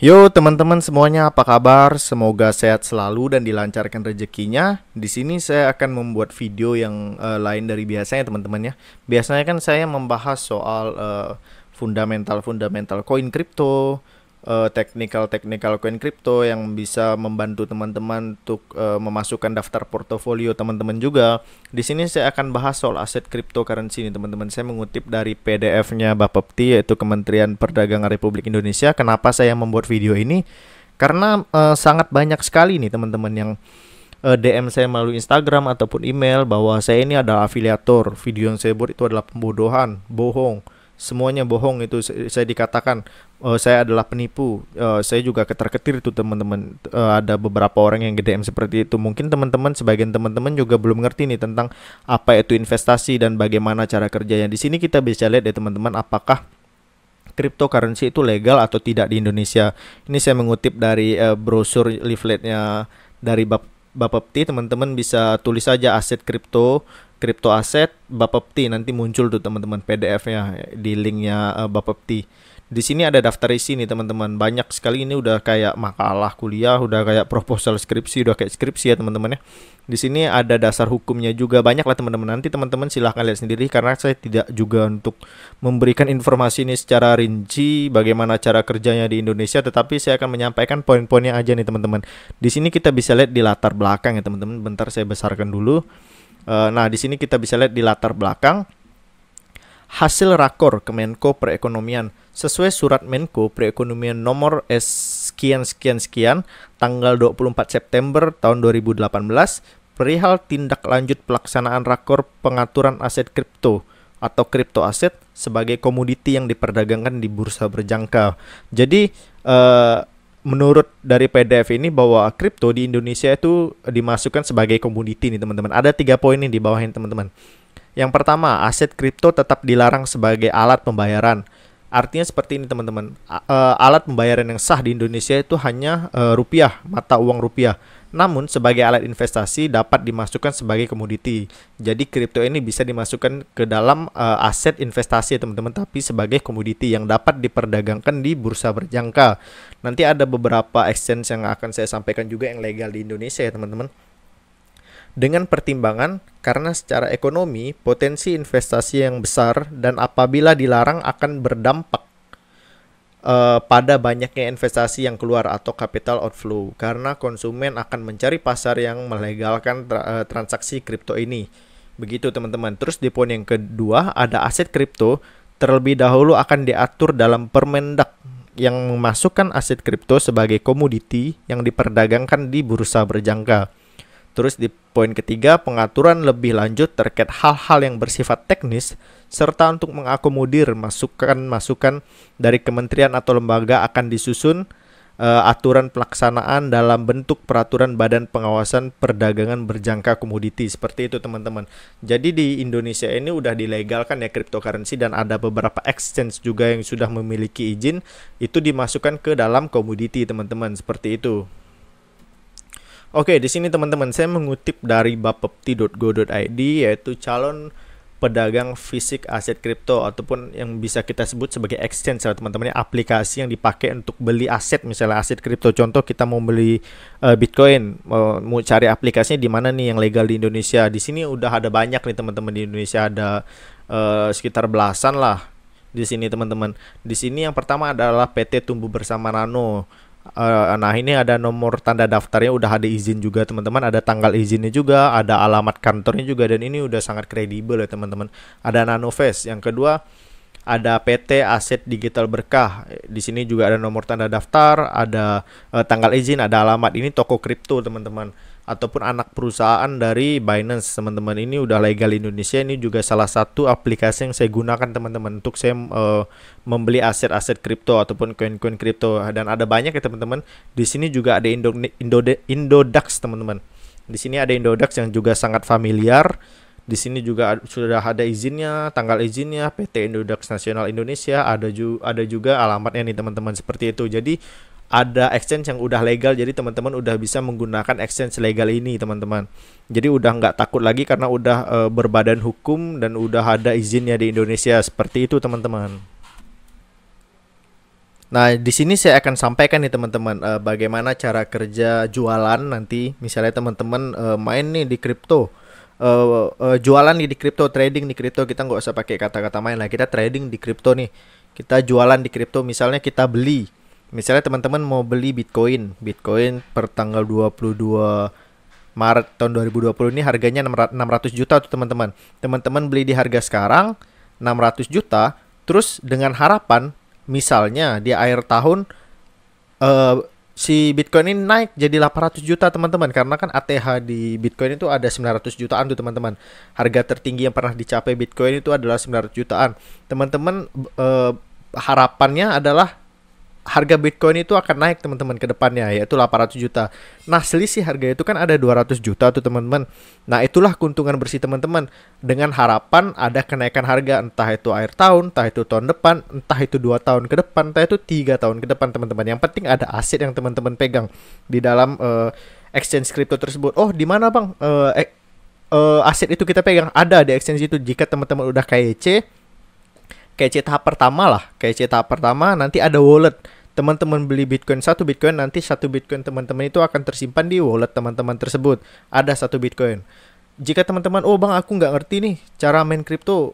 Yo teman-teman semuanya, apa kabar? Semoga sehat selalu dan dilancarkan rezekinya. Di sini saya akan membuat video yang lain dari biasanya teman-teman ya. Biasanya kan saya membahas soal fundamental-fundamental koin kripto, technical-technical koin kripto yang bisa membantu teman-teman untuk memasukkan daftar portofolio teman-teman juga. Di sini saya akan bahas soal aset cryptocurrency ini teman-teman. Saya mengutip dari PDF-nya Bapepti, yaitu Kementerian Perdagangan Republik Indonesia. Kenapa saya membuat video ini? Karena sangat banyak sekali nih teman-teman yang DM saya melalui Instagram ataupun email bahwa saya ini adalah afiliator. Video yang saya buat itu adalah pembodohan, bohong. Semuanya bohong, itu saya dikatakan saya adalah penipu. Saya juga ketar-ketir itu teman-teman. Ada beberapa orang yang DM seperti itu. Mungkin teman-teman, sebagian teman-teman juga belum ngerti nih tentang apa itu investasi dan bagaimana cara kerjanya. Di sini kita bisa lihat ya teman-teman, apakah cryptocurrency itu legal atau tidak di Indonesia. Ini saya mengutip dari brosur leafletnya dari Bapepti. Teman-teman bisa tulis saja aset kripto, kripto aset Bapepti, nanti muncul tuh teman-teman PDF-nya di linknya Bapepti. Di sini ada daftar isi nih teman-teman. Banyak sekali, ini udah kayak makalah kuliah, udah kayak proposal skripsi, udah kayak skripsi ya teman-teman ya. Di sini ada dasar hukumnya juga, banyak lah teman-teman. Nanti teman-teman silahkan lihat sendiri karena saya tidak juga untuk memberikan informasi ini secara rinci bagaimana cara kerjanya di Indonesia, tetapi saya akan menyampaikan poin-poinnya aja nih teman-teman. Di sini kita bisa lihat di latar belakang ya teman-teman. Bentar saya besarkan dulu. Nah, di sini kita bisa lihat di latar belakang hasil rakor Kemenko Perekonomian sesuai surat Menko Perekonomian nomor sekian sekian sekian tanggal 24 September tahun 2018 perihal tindak lanjut pelaksanaan rakor pengaturan aset kripto atau kripto aset sebagai komoditi yang diperdagangkan di bursa berjangka. Jadi menurut dari PDF ini bahwa kripto di Indonesia itu dimasukkan sebagai komoditi nih teman-teman. Ada 3 poin nih di bawahnya teman-teman. Yang pertama, aset kripto tetap dilarang sebagai alat pembayaran. Artinya seperti ini teman-teman. Alat pembayaran yang sah di Indonesia itu hanya rupiah, mata uang rupiah. Namun sebagai alat investasi dapat dimasukkan sebagai komoditi. Jadi kripto ini bisa dimasukkan ke dalam aset investasi teman-teman, tapi sebagai komoditi yang dapat diperdagangkan di bursa berjangka. Nanti ada beberapa exchange yang akan saya sampaikan juga yang legal di Indonesia ya teman-teman. Dengan pertimbangan karena secara ekonomi potensi investasi yang besar dan apabila dilarang akan berdampak pada banyaknya investasi yang keluar atau capital outflow karena konsumen akan mencari pasar yang melegalkan transaksi kripto ini. Begitu teman-teman. Terus di poin yang kedua ada aset kripto terlebih dahulu akan diatur dalam Permendak yang memasukkan aset kripto sebagai komoditi yang diperdagangkan di bursa berjangka. Terus di poin ketiga, pengaturan lebih lanjut terkait hal-hal yang bersifat teknis serta untuk mengakomodir masukan-masukan dari kementerian atau lembaga akan disusun aturan pelaksanaan dalam bentuk peraturan Badan Pengawasan Perdagangan Berjangka Komoditi. Seperti itu teman-teman. Jadi di Indonesia ini udah dilegalkan ya cryptocurrency dan ada beberapa exchange juga yang sudah memiliki izin itu dimasukkan ke dalam komoditi teman-teman. Seperti itu. Oke, di sini teman-teman saya mengutip dari bapepti.go.id, yaitu calon pedagang fisik aset kripto ataupun yang bisa kita sebut sebagai exchange teman-teman, aplikasi yang dipakai untuk beli aset, misalnya aset kripto. Contoh kita mau beli Bitcoin, mau cari aplikasinya di mana nih yang legal di Indonesia. Di sini udah ada banyak nih teman-teman, di Indonesia ada sekitar belasan lah di sini teman-teman. Di sini yang pertama adalah PT Tumbuh Bersama Nano. Nah ini ada nomor tanda daftarnya, udah ada izin juga teman-teman, ada tanggal izinnya juga, ada alamat kantornya juga, dan ini udah sangat kredibel ya teman-teman. Ada Nanovest. Yang kedua ada PT Aset Digital Berkah. Di sini juga ada nomor tanda daftar, ada tanggal izin, ada alamat. Ini toko kripto teman-teman, ataupun anak perusahaan dari Binance teman-teman. Ini udah legal di Indonesia. Ini juga salah satu aplikasi yang saya gunakan teman-teman untuk saya membeli aset-aset kripto ataupun koin-koin kripto. Dan ada banyak ya teman-teman. Di sini juga ada Indodax teman-teman. Di sini ada Indodax yang juga sangat familiar. Di sini juga sudah ada izinnya, tanggal izinnya, PT Indodax Nasional Indonesia, ada juga alamatnya nih teman-teman, seperti itu. Jadi ada exchange yang udah legal, jadi teman-teman udah bisa menggunakan exchange legal ini teman-teman. Jadi udah nggak takut lagi karena udah berbadan hukum dan udah ada izinnya di Indonesia, seperti itu teman-teman. Nah, di sini saya akan sampaikan nih teman-teman, bagaimana cara kerja jualan nanti. Misalnya teman-teman main nih di kripto, jualan nih di kripto, trading di kripto. Kita nggak usah pakai kata-kata main lah. Kita trading di kripto nih. Kita jualan di kripto. Misalnya kita beli. Misalnya teman-teman mau beli Bitcoin. Bitcoin per tanggal 22 Maret tahun 2020 ini harganya 600 juta tuh teman-teman. Teman-teman beli di harga sekarang 600 juta, terus dengan harapan misalnya di akhir tahun eh, si Bitcoin ini naik jadi 800 juta teman-teman, karena kan ATH di Bitcoin itu ada 900 jutaan tuh teman-teman. Harga tertinggi yang pernah dicapai Bitcoin itu adalah 900 jutaan. Teman-teman harapannya adalah harga Bitcoin itu akan naik teman-teman ke depannya, yaitu 800 juta. Nah, selisih harga itu kan ada 200 juta tuh teman-teman. Nah, itulah keuntungan bersih teman-teman. Dengan harapan ada kenaikan harga, entah itu akhir tahun, entah itu tahun depan, entah itu 2 tahun ke depan, entah itu 3 tahun ke depan teman-teman. Yang penting ada aset yang teman-teman pegang di dalam exchange crypto tersebut. Oh, di mana Bang? Aset itu kita pegang ada di exchange itu. Jika teman-teman udah KYC tahap pertama lah. KYC tahap pertama nanti ada wallet. Teman-teman beli Bitcoin, satu Bitcoin, nanti satu Bitcoin teman-teman itu akan tersimpan di wallet teman-teman tersebut. Ada satu Bitcoin. Jika teman-teman, oh Bang aku nggak ngerti nih cara main kripto,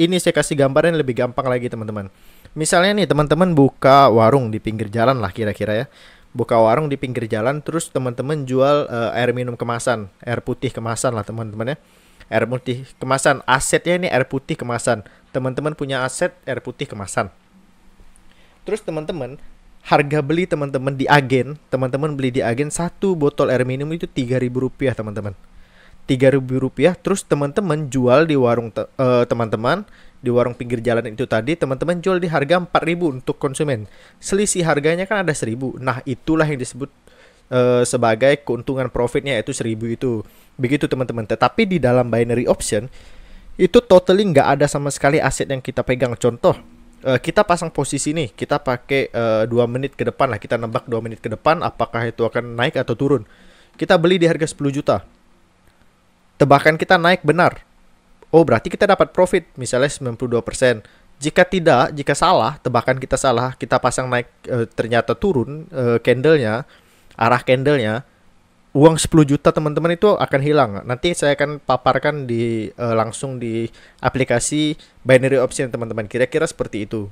ini saya kasih gambaran lebih gampang lagi teman-teman. Misalnya nih teman-teman buka warung di pinggir jalan lah kira-kira ya. Buka warung di pinggir jalan, terus teman-teman jual air minum kemasan, air putih kemasan lah teman-teman ya. Air putih kemasan, asetnya ini air putih kemasan. Teman-teman punya aset air putih kemasan. Terus teman-teman, harga beli teman-teman beli di agen satu botol air minum itu 3.000 rupiah teman-teman. 3.000 rupiah, terus teman-teman jual di warung teman-teman di warung pinggir jalan itu tadi, teman-teman jual di harga 4.000 untuk konsumen. Selisih harganya kan ada 1.000. Nah, itulah yang disebut sebagai keuntungan profitnya, yaitu 1.000 itu. Begitu teman-teman. Tetapi di dalam binary option itu totally nggak ada sama sekali aset yang kita pegang. Contoh, kita pasang posisi nih, kita pakai 2 menit ke depan lah, kita nebak 2 menit ke depan apakah itu akan naik atau turun. Kita beli di harga 10 juta. Tebakan kita naik benar. Oh, berarti kita dapat profit misalnya 92%. Jika salah, tebakan kita salah, kita pasang naik ternyata turun candlenya, arah candlenya, uang 10 juta teman-teman itu akan hilang. Nanti saya akan paparkan di langsung di aplikasi binary option teman-teman. Kira-kira seperti itu.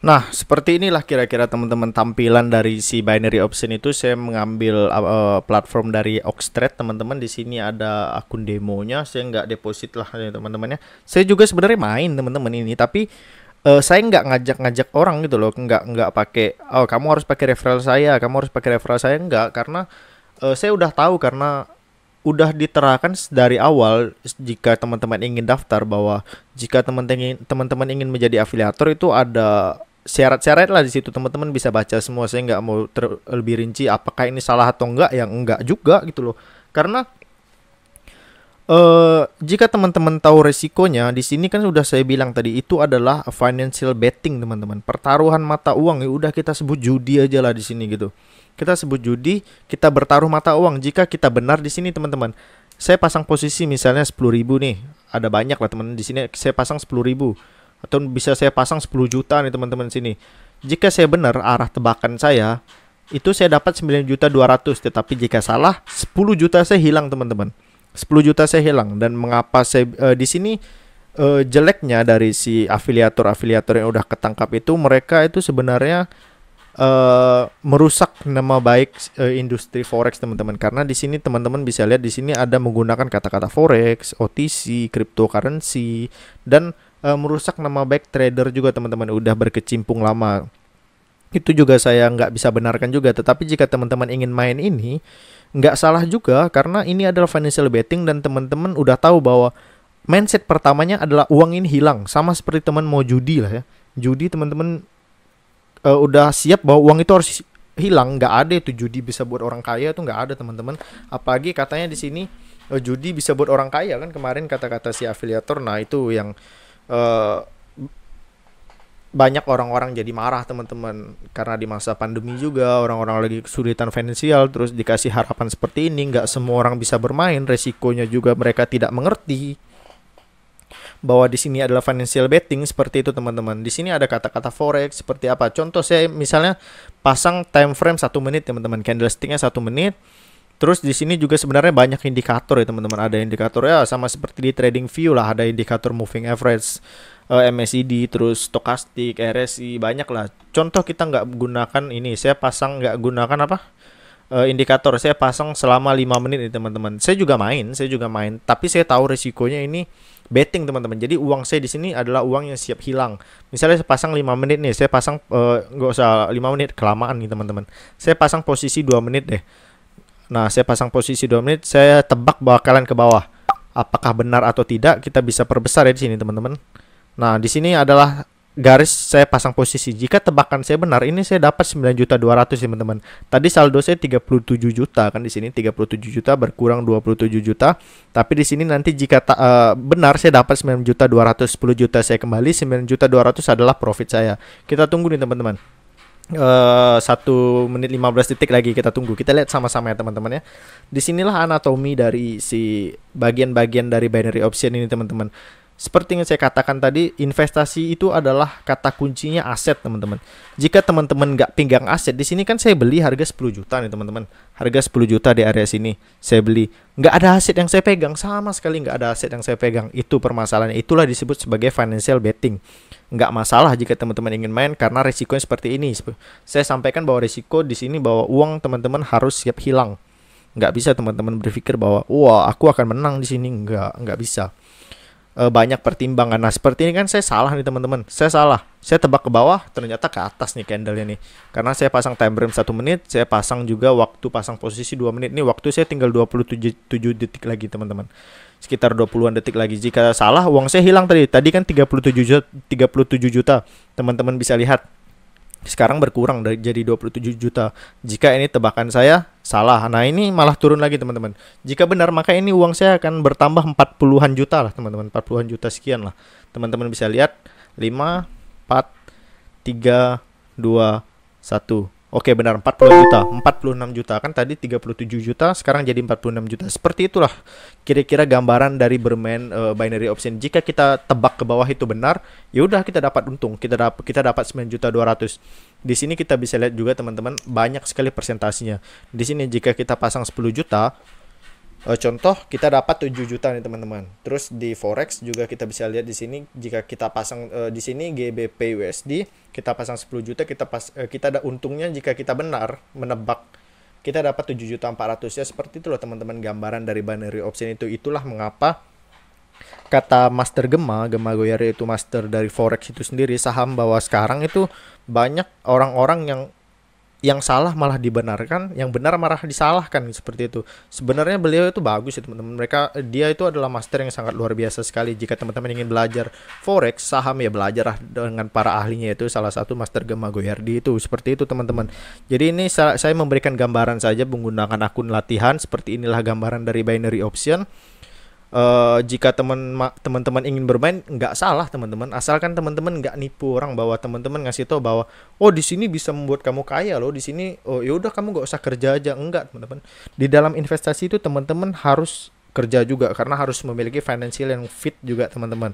Nah, seperti inilah kira-kira teman-teman tampilan dari si binary option itu. Saya mengambil platform dari Oxtrade teman-teman. Di sini ada akun demonya. Saya nggak deposit lah ya teman-temannya. Saya juga sebenarnya main teman-teman ini, tapi saya nggak ngajak-ngajak orang gitu loh. Nggak pakai, oh kamu harus pakai referral saya, kamu harus pakai referral saya, nggak. Karena saya udah tahu, karena udah diterapkan dari awal jika teman-teman ingin daftar, bahwa jika teman-teman ingin menjadi afiliator itu ada syarat-syarat lah di situ. Teman-teman bisa baca semua. Saya nggak mau lebih rinci apakah ini salah atau enggak, yang enggak juga gitu loh. Karena jika teman-teman tahu resikonya, di sini kan sudah saya bilang tadi, itu adalah financial betting teman-teman, pertaruhan mata uang. Ya udah kita sebut judi aja lah di sini gitu. Kita sebut judi, kita bertaruh mata uang. Jika kita benar di sini teman-teman, saya pasang posisi misalnya 10.000 nih. Ada banyak lah teman di sini. Saya pasang 10.000 atau bisa saya pasang 10 juta nih teman-teman sini. Jika saya benar arah tebakan saya, itu saya dapat 9.200.000. Tetapi jika salah, 10 juta saya hilang teman-teman. 10 juta saya hilang. Dan mengapa saya di sini jeleknya dari si afiliator yang udah ketangkap itu, mereka itu sebenarnya merusak nama baik industri forex teman-teman. Karena di sini teman-teman bisa lihat, di sini ada menggunakan kata-kata forex, OTC, cryptocurrency, dan merusak nama baik trader juga teman-teman. Udah berkecimpung lama. Itu juga saya nggak bisa benarkan juga. Tetapi jika teman-teman ingin main ini, nggak salah juga, karena ini adalah financial betting. Dan teman-teman udah tahu bahwa mindset pertamanya adalah uang ini hilang. Sama seperti teman mau judi lah ya. Judi teman-teman udah siap bahwa uang itu harus hilang. Nggak ada itu judi bisa buat orang kaya, itu nggak ada teman-teman. Apalagi katanya di sini judi bisa buat orang kaya kan kemarin kata-kata si afiliator. Nah itu yang banyak orang-orang jadi marah teman-teman, karena di masa pandemi juga orang-orang lagi kesulitan finansial, terus dikasih harapan seperti ini. Nggak semua orang bisa bermain, resikonya juga mereka tidak mengerti. bahwa di sini adalah financial betting seperti itu teman-teman. Di sini ada kata-kata forex seperti apa. Contoh saya misalnya pasang time frame 1 menit teman-teman, candlesticknya 1 menit. Terus di sini juga sebenarnya banyak indikator ya teman-teman. Ada indikator ya sama seperti di trading view lah, ada indikator moving average, MACD, terus stokastik, RSI, banyak lah. Contoh kita nggak gunakan ini, saya pasang nggak gunakan apa? Indikator, saya pasang selama 5 menit nih teman-teman. Saya juga main, tapi saya tahu resikonya ini betting teman-teman. Jadi uang saya di sini adalah uang yang siap hilang. Misalnya saya pasang 5 menit nih, saya pasang nggak usah 5 menit, kelamaan nih teman-teman. Saya pasang posisi 2 menit deh. Nah, saya pasang posisi 2 menit, saya tebak bakalan ke bawah. Apakah benar atau tidak, kita bisa perbesar ya di sini teman-teman. Nah, di sini adalah garis saya pasang posisi. Jika tebakan saya benar, ini saya dapat 9.200.000 teman-teman. Tadi saldo saya 37 juta kan, di sini 37 juta berkurang 27 juta. Tapi di sini nanti jika benar saya dapat 9.200.000, 10 juta saya kembali, 9.200.000 adalah profit saya. Kita tunggu nih teman-teman. 1 menit 15 detik lagi kita tunggu. Kita lihat sama-sama ya teman-teman ya. Disinilah anatomi dari si bagian-bagian dari binary option ini teman-teman. Seperti yang saya katakan tadi, investasi itu adalah kata kuncinya aset teman-teman. Jika teman-teman nggak pegang aset, di sini kan saya beli harga 10 juta nih teman-teman. Harga 10 juta di area sini saya beli. Nggak ada aset yang saya pegang, sama sekali nggak ada aset yang saya pegang. Itu permasalahannya. Itulah disebut sebagai financial betting. Nggak masalah jika teman-teman ingin main karena risikonya seperti ini. Saya sampaikan bahwa risiko di sini bahwa uang teman-teman harus siap hilang. Nggak bisa teman-teman berpikir bahwa wah aku akan menang di sini. Nggak bisa. Banyak pertimbangan. Nah, seperti ini kan saya salah nih teman-teman. Saya salah. Saya tebak ke bawah, ternyata ke atas nih candlenya nih. Karena saya pasang time frame 1 menit, saya pasang juga waktu pasang posisi 2 menit. Nih waktu saya tinggal 27 detik lagi teman-teman. Sekitar 20-an detik lagi. Jika salah, uang saya hilang tadi. Tadi kan 37 juta, 37 juta. Teman-teman bisa lihat. Sekarang berkurang jadi 27 juta. Jika ini tebakan saya salah, nah ini malah turun lagi teman-teman. Jika benar maka ini uang saya akan bertambah 40-an juta lah teman-teman. 40-an juta sekian lah. Teman-teman bisa lihat 5, 4, 3, 2, 1. Oke benar 40 juta, 46 juta kan tadi 37 juta, sekarang jadi 46 juta. Seperti itulah kira-kira gambaran dari bermain binary option. Jika kita tebak ke bawah itu benar, ya udah kita dapat untung, kita dapat 9.200.000. Di sini kita bisa lihat juga teman-teman banyak sekali persentasinya. Di sini jika kita pasang 10 juta, contoh kita dapat 7 juta nih teman-teman. Terus di forex juga kita bisa lihat di sini jika kita pasang di sini GBP USD kita pasang 10 juta kita ada untungnya jika kita benar menebak kita dapat 7.400.000 ya. Seperti itulah teman-teman gambaran dari binary option itu. Itulah mengapa kata Master Gema Goyari itu master dari forex itu sendiri saham, bahwa sekarang itu banyak orang-orang yang salah malah dibenarkan, yang benar malah disalahkan seperti itu. Sebenarnya beliau itu bagus ya teman-teman. Dia itu adalah master yang sangat luar biasa sekali. Jika teman-teman ingin belajar forex, saham ya belajarlah dengan para ahlinya, itu salah satu Master Gema Goyardi itu. Seperti itu teman-teman. Jadi ini saya memberikan gambaran saja menggunakan akun latihan. Seperti inilah gambaran dari binary option. Jika teman-teman ingin bermain nggak salah teman-teman, asalkan teman-teman nggak nipu orang, bahwa teman-teman ngasih tahu bahwa oh di sini bisa membuat kamu kaya loh, di sini oh yaudah kamu nggak usah kerja aja. Enggak teman-teman, di dalam investasi itu teman-teman harus kerja juga, karena harus memiliki financial yang fit juga teman-teman.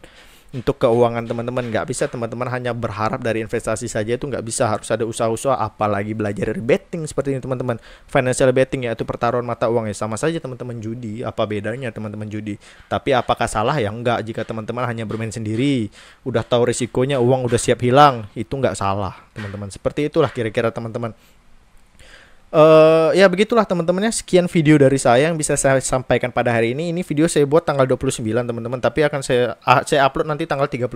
Untuk keuangan teman-teman nggak bisa teman-teman hanya berharap dari investasi saja, itu nggak bisa, harus ada usaha-usaha, apalagi belajar dari betting seperti ini teman-teman. Financial betting yaitu pertaruhan mata uang, ya sama saja teman-teman judi. Apa bedanya teman-teman judi? Tapi apakah salah? Ya enggak. Jika teman-teman hanya bermain sendiri, udah tahu risikonya, uang udah siap hilang, itu nggak salah teman-teman. Seperti itulah kira-kira teman-teman. Ya begitulah teman-temannya, sekian video dari saya yang bisa saya sampaikan pada hari ini. Ini video saya buat tanggal 29 teman-teman, tapi akan saya upload nanti tanggal 31.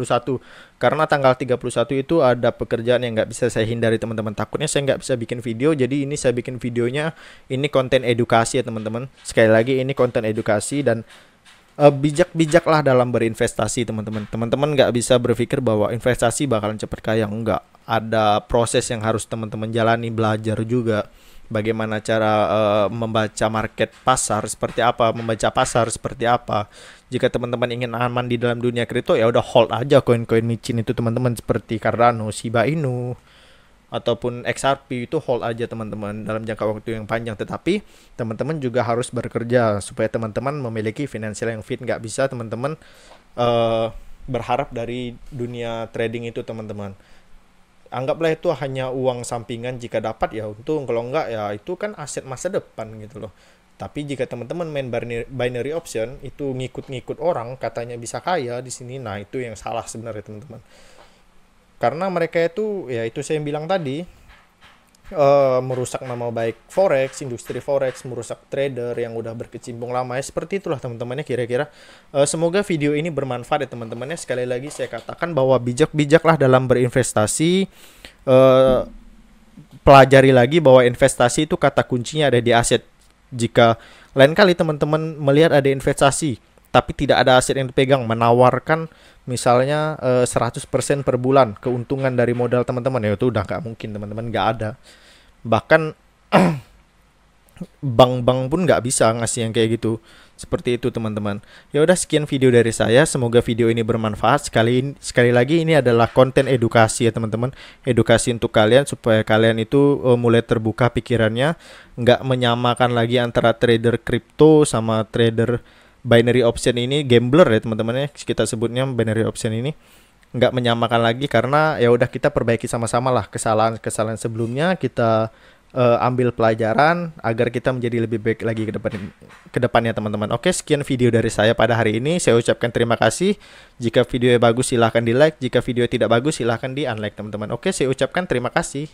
Karena tanggal 31 itu ada pekerjaan yang nggak bisa saya hindari teman-teman. Takutnya saya nggak bisa bikin video, jadi ini saya bikin videonya. Ini konten edukasi ya teman-teman. Sekali lagi ini konten edukasi, dan bijak-bijaklah dalam berinvestasi teman-teman. Teman-teman nggak bisa berpikir bahwa investasi bakalan cepat kaya. Enggak, ada proses yang harus teman-teman jalani, belajar juga bagaimana cara membaca market pasar seperti apa, membaca pasar seperti apa. Jika teman-teman ingin aman di dalam dunia kripto, ya udah hold aja koin-koin micin itu teman-teman, seperti Cardano, Shiba Inu ataupun XRP, itu hold aja teman-teman dalam jangka waktu yang panjang. Tetapi teman-teman juga harus bekerja supaya teman-teman memiliki finansial yang fit. Nggak bisa teman-teman berharap dari dunia trading itu teman-teman. Anggaplah itu hanya uang sampingan, jika dapat ya untung, kalau enggak ya itu kan aset masa depan gitu loh. Tapi jika teman-teman main binary option itu ngikut-ngikut orang katanya bisa kaya di sini, nah itu yang salah sebenarnya teman-teman. Karena mereka itu ya itu saya bilang tadi, merusak nama baik forex, industri forex, merusak trader yang udah berkecimpung lama ya, seperti itulah teman-temannya kira-kira. Semoga video ini bermanfaat ya teman-temannya. Sekali lagi saya katakan bahwa bijak-bijaklah dalam berinvestasi. eh, Pelajari lagi bahwa investasi itu kata kuncinya ada di aset. Jika lain kali teman-teman melihat ada investasi tapi tidak ada aset yang dipegang, menawarkan misalnya 100% per bulan keuntungan dari modal teman-teman, ya itu udah nggak mungkin teman-teman, nggak ada. Bahkan bank-bank pun nggak bisa ngasih yang kayak gitu. Seperti itu teman-teman. Ya udah, sekian video dari saya. Semoga video ini bermanfaat. Sekali lagi ini adalah konten edukasi ya teman-teman. Edukasi untuk kalian supaya kalian itu mulai terbuka pikirannya, nggak menyamakan lagi antara trader kripto sama trader binary option ini, gambler ya teman-teman ya. Kita sebutnya binary option ini nggak menyamakan lagi, karena ya udah kita perbaiki sama-sama lah kesalahan-kesalahan sebelumnya, kita ambil pelajaran agar kita menjadi lebih baik lagi ke depannya teman-teman. Oke, sekian video dari saya pada hari ini. Saya ucapkan terima kasih. Jika videonya bagus silahkan di like, jika video tidak bagus silahkan di unlike teman-teman. Oke, saya ucapkan terima kasih.